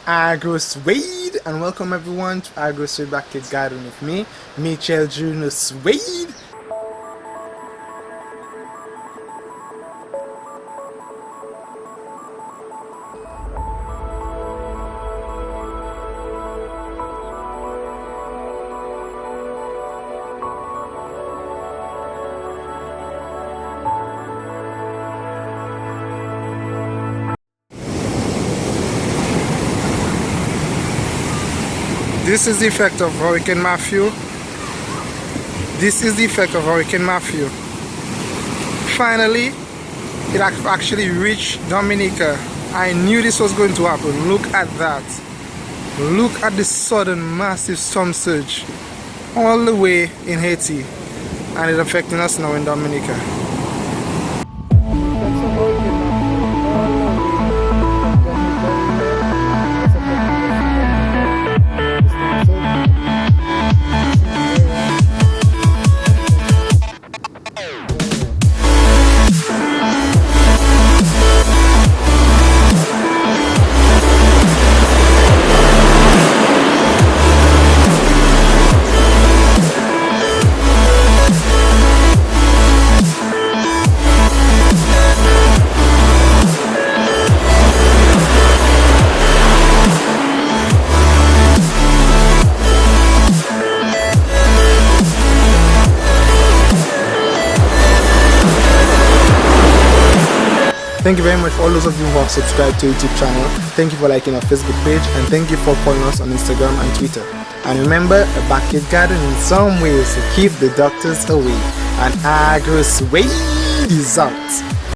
Agrosuede, and welcome everyone to Agrosuede Backyard Garden with me, Michel Junior Suede. This is the effect of Hurricane Matthew. This is the effect of Hurricane Matthew. Finally, it actually reached Dominica. I knew this was going to happen. Look at that. Look at the sudden massive storm surge all the way in Haiti, and it's affecting us now in Dominica. Thank you very much for all those of you who have subscribed to our YouTube channel. Thank you for liking our Facebook page, and thank you for following us on Instagram and Twitter. And remember, a backyard garden in some ways to keep the doctors away. And Agrosuede is out.